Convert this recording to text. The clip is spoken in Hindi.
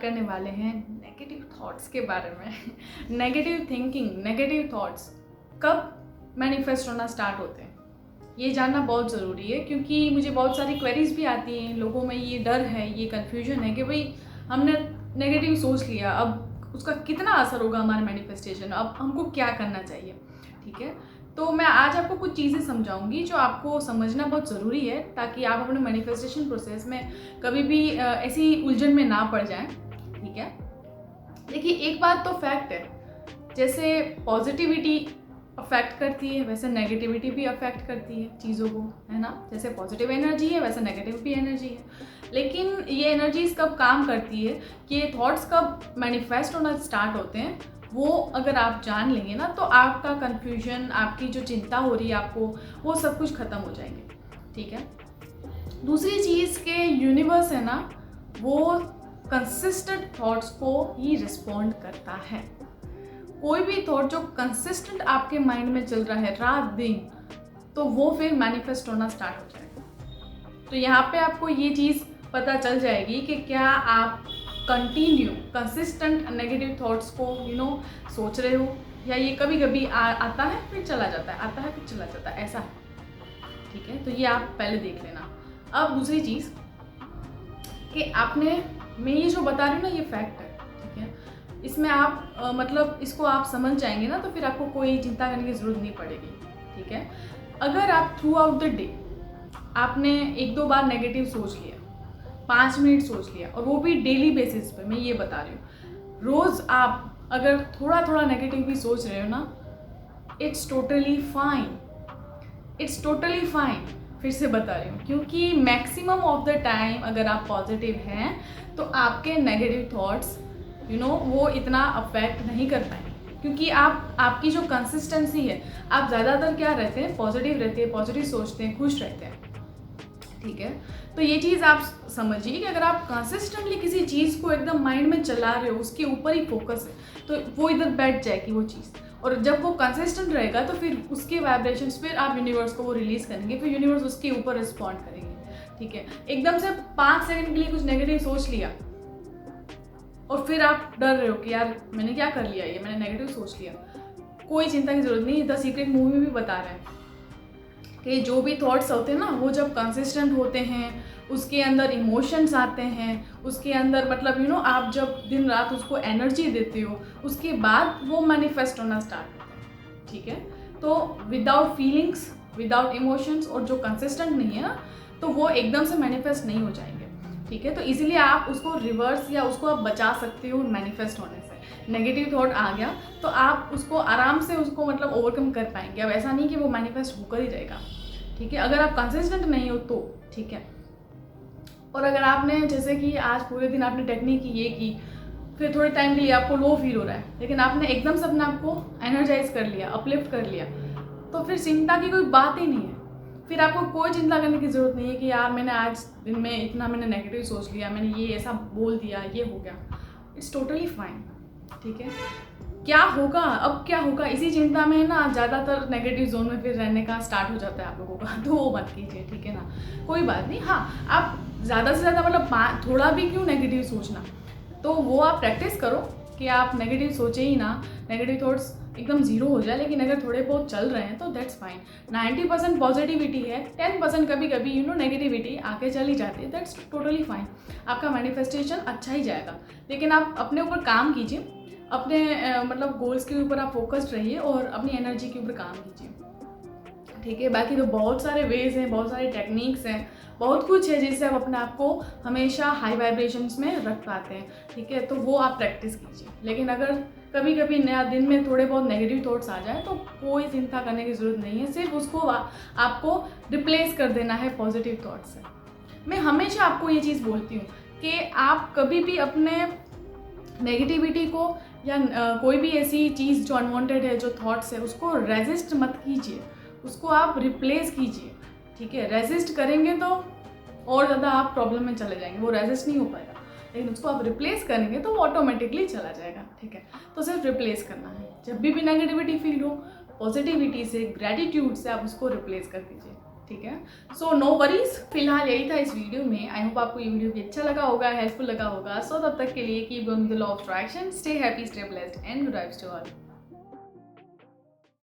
करने वाले हैं नेगेटिव थॉट्स के बारे में। नेगेटिव थिंकिंग, नेगेटिव थॉट्स कब मैनिफेस्ट होना स्टार्ट होते हैं ये जानना बहुत ज़रूरी है, क्योंकि मुझे बहुत सारी क्वेरीज भी आती हैं, लोगों में ये डर है, ये कन्फ्यूजन है कि भाई हमने नेगेटिव सोच लिया, अब उसका कितना असर होगा हमारे मैनिफेस्टेशन, अब हमको क्या करना चाहिए। ठीक है, तो मैं आज आपको कुछ चीज़ें समझाऊंगी जो आपको समझना बहुत ज़रूरी है, ताकि आप अपने मैनिफेस्टेशन प्रोसेस में कभी भी ऐसी उलझन में ना पड़ जाएं। ठीक है, देखिए एक बात तो फैक्ट है, जैसे पॉजिटिविटी अफेक्ट करती है वैसे नेगेटिविटी भी अफेक्ट करती है चीज़ों को, है ना। जैसे पॉजिटिव एनर्जी है वैसे नेगेटिव भी एनर्जी है, लेकिन ये एनर्जीज कब काम करती है, कि ये थॉट्स कब मैनिफेस्ट होना स्टार्ट होते हैं, वो अगर आप जान लेंगे ना तो आपका कन्फ्यूजन, आपकी जो चिंता हो रही है आपको, वो सब कुछ ख़त्म हो जाएंगे। ठीक है, दूसरी चीज़ के यूनिवर्स है ना, वो कंसिस्टेंट थॉट्स को ही रिस्पॉन्ड करता है। कोई भी थॉट जो कंसिस्टेंट आपके माइंड में चल रहा है रात दिन, तो वो फिर मैनिफेस्ट होना स्टार्ट हो जाएगा। तो यहाँ पे आपको ये चीज़ पता चल जाएगी कि क्या आप कंटिन्यू कंसिस्टेंट नेगेटिव थॉट्स को सोच रहे हो, या ये कभी कभी आता है फिर चला जाता है, आता है फिर चला जाता है, ऐसा है। ठीक है, तो ये आप पहले देख लेना। अब दूसरी चीज़ कि आपने, मैं ये जो बता रही हूँ ना ये फैक्ट है। ठीक है, इसमें आप मतलब इसको आप समझ जाएंगे ना तो फिर आपको कोई चिंता करने की ज़रूरत नहीं पड़ेगी। ठीक है, अगर आप थ्रू आउट द डे आपने 1-2 बार नेगेटिव सोच लिया, 5 मिनट सोच लिया, और वो भी डेली बेसिस पे, मैं ये बता रही हूँ, रोज़ आप अगर थोड़ा थोड़ा नेगेटिव भी सोच रहे हो ना, it's totally fine, it's totally fine. फिर से बता रही हूँ, क्योंकि मैक्सिमम ऑफ द टाइम अगर आप पॉजिटिव हैं तो आपके नेगेटिव थॉट्स वो इतना अफेक्ट नहीं कर पाएंगे, क्योंकि आपकी जो कंसिस्टेंसी है, आप ज़्यादातर क्या रहते हैं, पॉजिटिव रहते हैं, पॉजिटिव सोचते हैं, खुश रहते हैं। ठीक है, तो ये चीज़ आप समझिए कि अगर आप कंसिस्टेंटली किसी चीज़ को एकदम माइंड में चला रहे हो, उसके ऊपर ही फोकस है, तो वो इधर बैठ जाएगी वो चीज़, और जब वो कंसिस्टेंट रहेगा तो फिर उसके वाइब्रेशंस फिर आप यूनिवर्स को वो रिलीज़ करेंगे, फिर यूनिवर्स उसके ऊपर रिस्पॉन्ड करेंगे। ठीक है, एकदम से 5 सेकंड के लिए कुछ नेगेटिव सोच लिया और फिर आप डर रहे हो कि यार मैंने क्या कर लिया, ये मैंने नेगेटिव सोच लिया, कोई चिंता की जरूरत नहीं। द सीक्रेट मूवी भी बता रहे हैं कि जो भी थॉट्स होते हैं ना, वो जब कंसिस्टेंट होते हैं, उसके अंदर इमोशंस आते हैं, उसके अंदर मतलब आप जब दिन रात उसको एनर्जी देते हो, उसके बाद वो मैनिफेस्ट होना स्टार्ट होता है। ठीक है, तो विदाउट फीलिंग्स, विदाउट इमोशंस, और जो कंसिस्टेंट नहीं है ना, तो वो एकदम से मैनिफेस्ट नहीं हो जाएंगे। ठीक है, तो इसीलिए आप उसको रिवर्स या उसको आप बचा सकते हो मैनिफेस्ट होने से। नेगेटिव थॉट आ गया तो आप उसको आराम से उसको मतलब ओवरकम कर पाएंगे। अब ऐसा नहीं कि वो मैनिफेस्ट होकर ही रहेगा। ठीक है, अगर आप कंसिस्टेंट नहीं हो तो ठीक है। और अगर आपने जैसे कि आज पूरे दिन आपने टेक्निक की, ये की, फिर थोड़े टाइम के लिए आपको लो फील हो रहा है, लेकिन आपने एकदम से अपने आप को एनर्जाइज कर लिया, अपलिफ्ट कर लिया, तो फिर चिंता की कोई बात ही नहीं है। फिर आपको कोई चिंता करने की ज़रूरत नहीं है कि यार मैंने आज दिन में इतना मैंने नेगेटिव सोच लिया, मैंने ये ऐसा बोल दिया, ये हो गया। It's totally fine. ठीक है, क्या होगा, अब क्या होगा, इसी चिंता में ना ज़्यादातर नेगेटिव जोन में फिर रहने का स्टार्ट हो जाता है आप लोगों का, तो वो मत कीजिए। ठीक है ना, कोई बात नहीं। हाँ, आप ज़्यादा से ज़्यादा मतलब थोड़ा भी क्यों नेगेटिव सोचना, तो वो आप प्रैक्टिस करो कि आप नेगेटिव सोचे ही ना, नेगेटिव थॉट्स एकदम ज़ीरो हो जाए। लेकिन अगर थोड़े बहुत चल रहे हैं तो दैट्स फाइन। 90% पॉजिटिविटी है, 10% कभी कभी नेगेटिविटी आके चली जाती है, दैट्स टोटली फाइन। आपका मैनिफेस्टेशन अच्छा ही जाएगा। लेकिन आप अपने ऊपर काम कीजिए, अपने मतलब गोल्स के ऊपर आप फोकस्ड रहिए और अपनी एनर्जी के ऊपर काम कीजिए। ठीक है, बाकी तो बहुत सारे वेज हैं, बहुत सारे टेक्निक्स हैं, बहुत कुछ है जिससे आप अपने आप को हमेशा हाई वाइब्रेशंस में रख पाते हैं। ठीक है, तो वो आप प्रैक्टिस कीजिए। लेकिन अगर कभी कभी नया दिन में थोड़े बहुत नेगेटिव थॉट्स आ जाए तो कोई चिंता करने की ज़रूरत नहीं है, सिर्फ उसको आपको रिप्लेस कर देना है पॉजिटिव थॉट से। मैं हमेशा आपको ये चीज़ बोलती हूँ कि आप कभी भी अपने नेगेटिविटी को या कोई भी ऐसी चीज़ जो अनवांटेड है, जो थॉट्स है, उसको रेजिस्ट मत कीजिए, उसको आप रिप्लेस कीजिए। ठीक है, रेजिस्ट करेंगे तो और ज़्यादा आप प्रॉब्लम में चले जाएंगे, वो रेजिस्ट नहीं हो पाएगा। लेकिन उसको आप रिप्लेस करेंगे तो वो ऑटोमेटिकली चला जाएगा। ठीक है, तो सिर्फ रिप्लेस करना है। जब भी नेगेटिविटी फील हो, पॉजिटिविटी से, ग्रेटिट्यूड से आप उसको रिप्लेस कर दीजिए। ठीक है। सो नो वरीज, फिलहाल यही था इस वीडियो में। आई होप आपको ये वीडियो भी अच्छा लगा होगा, हेल्पफुल लगा होगा। सो तब तक के लिए keep going with the law of attraction, stay happy, stay blessed and good vibes to all.